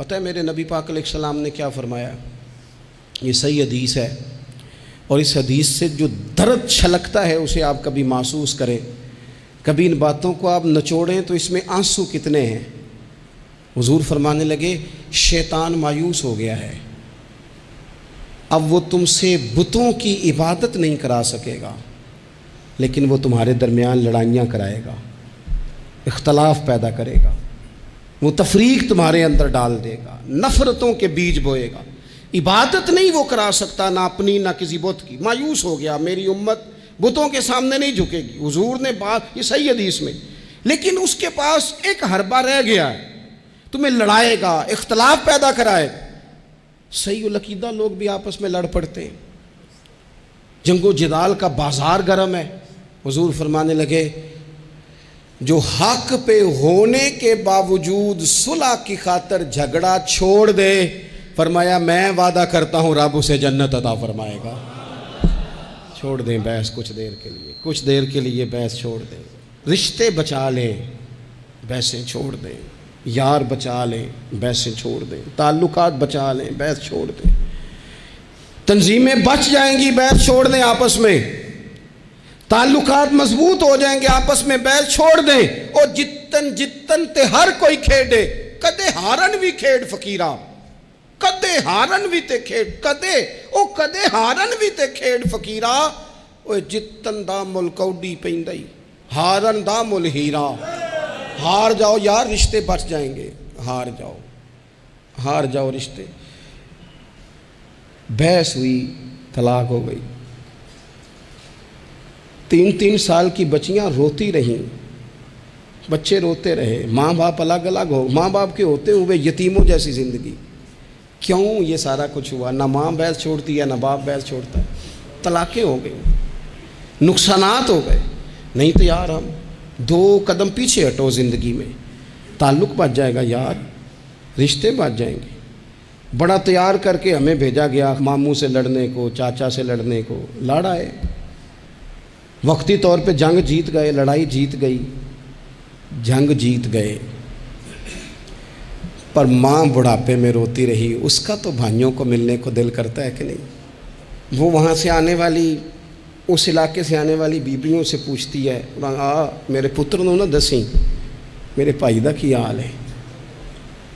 پتہ ہے میرے نبی پاک علیہ السلام نے کیا فرمایا؟ یہ صحیح حدیث ہے، اور اس حدیث سے جو درد چھلکتا ہے اسے آپ کبھی محسوس کریں، کبھی ان باتوں کو آپ نچوڑیں تو اس میں آنسو کتنے ہیں۔ حضور فرمانے لگے شیطان مایوس ہو گیا ہے، اب وہ تم سے بتوں کی عبادت نہیں کرا سکے گا، لیکن وہ تمہارے درمیان لڑائیاں کرائے گا، اختلاف پیدا کرے گا، وہ تفریق تمہارے اندر ڈال دے گا، نفرتوں کے بیج بوئے گا۔ عبادت نہیں وہ کرا سکتا، نہ اپنی نہ کسی بت کی۔ مایوس ہو گیا، میری امت بتوں کے سامنے نہیں جھکے گی۔ حضور نے بات یہ صحیح حدیث میں، لیکن اس کے پاس ایک حربہ رہ گیا ہے، تمہیں لڑائے گا، اختلاف پیدا کرائے گا۔ صحیح العقیدہ لوگ بھی آپس میں لڑ پڑتے ہیں، جنگ و جدال کا بازار گرم ہے۔ حضور فرمانے لگے جو حق پہ ہونے کے باوجود صلح کی خاطر جھگڑا چھوڑ دے، فرمایا میں وعدہ کرتا ہوں رب اسے جنت عطا فرمائے گا۔ چھوڑ دیں بحث کچھ دیر کے لیے بحث چھوڑ دیں، رشتے بچا لیں، بحثیں چھوڑ دیں، یار بچا لیں، بحثیں چھوڑ دیں، تعلقات بچا لیں، بحث چھوڑ دیں، تنظیمیں بچ جائیں گی، بحث چھوڑ دیں، آپس میں تعلقات مضبوط ہو جائیں گے، آپس میں بحث چھوڑ دیں۔ اور جتن تے ہر کوئی کھیڑے، کدے ہارن بھی کھیڑ فقیرہ، کدے ہارن بھی تے کھیڑ، کدے ہارن بھی تے کھیڑ فقیرہ، اوے جتن دا مل کوڈی پیندائی، ہارن دا مل ہیرا۔ ہار جاؤ یار، رشتے بچ جائیں گے، ہار جاؤ رشتے۔ بحث ہوئی، طلاق ہو گئی، 3 سال کی بچیاں روتی رہیں، بچے روتے رہے، ماں باپ الگ الگ ہو، ماں باپ کے ہوتے ہوئے یتیموں جیسی زندگی۔ کیوں یہ سارا کچھ ہوا؟ نہ ماں بحث چھوڑتی ہے، نہ باپ بحث چھوڑتا ہے، طلاقیں ہو گئی، نقصانات ہو گئے۔ نہیں تو یار ہم 2 قدم پیچھے ہٹو زندگی میں، تعلق بچ جائے گا یار، رشتے بچ جائیں گے۔ بڑا تیار کر کے ہمیں بھیجا گیا ماموں سے لڑنے کو، چاچا سے لڑنے کو، لڑا ہے، وقتی طور پہ جنگ جیت گئے، لڑائی جیت گئی، جنگ جیت گئے، پر ماں بڑھاپے میں روتی رہی۔ اس کا تو بھائیوں کو ملنے کو دل کرتا ہے کہ نہیں؟ وہ وہاں سے آنے والی، اس علاقے سے آنے والی بیبیوں سے پوچھتی ہے میرے پتر نو نہ دسیں میرے بھائی دا کی حال ہے،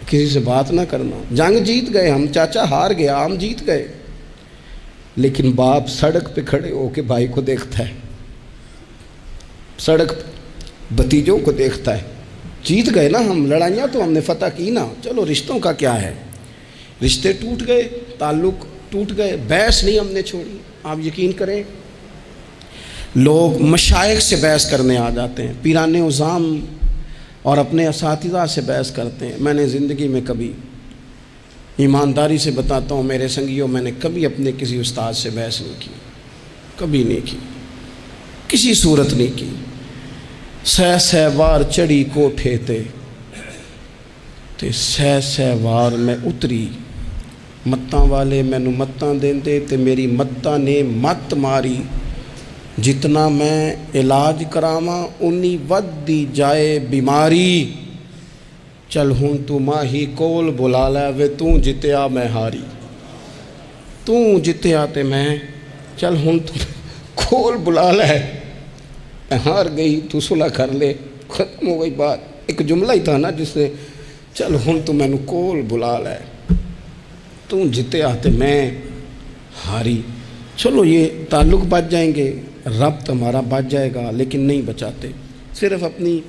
کسی سے بات نہ کرنا۔ جنگ جیت گئے ہم، چاچا ہار گیا، ہم جیت گئے، لیکن باپ سڑک پہ کھڑے ہو کے بھائی کو دیکھتا ہے، سڑک بھتیجوں کو دیکھتا ہے۔ جیت گئے نا ہم، لڑائیاں تو ہم نے فتح کی نا، چلو رشتوں کا کیا ہے۔ رشتے ٹوٹ گئے، تعلق ٹوٹ گئے، بحث نہیں ہم نے چھوڑی۔ آپ یقین کریں لوگ مشائخ سے بحث کرنے آ جاتے ہیں، پیران عظام اور اپنے اساتذہ سے بحث کرتے ہیں۔ میں نے زندگی میں کبھی، ایمانداری سے بتاتا ہوں میرے سنگیوں، میں نے کبھی اپنے کسی استاد سے بحث نہیں کی، کبھی نہیں کی، کسی صورت نہیں کی۔ سہ وار چڑھی کوٹھے تے سہ وار میں اتری، متاں والے مینوں متاں دیندے تے میری متاں نے مت ماری، جتنا میں علاج کراواں اُنی ودی جائے بیماری، چل ہن تو ماہی کول بلا لے وے توں جتیا میں ہاری، توں جتیا تے میں، چل ہن تو کول بلا لے، ہار گئی تو صلح کر لے، ختم ہو گئی بات۔ ایک جملہ ہی تھا نا جس سے چل ہن تو مینوں کول بلا لے، توں جتیا تے میں ہاری۔ چلو یہ تعلق بچ جائیں گے، ربط ہمارا بچ جائے گا، لیکن نہیں بچاتے، صرف اپنی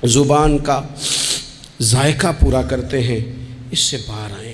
زبان کا ذائقہ پورا کرتے ہیں۔ اس سے باہر آئیں۔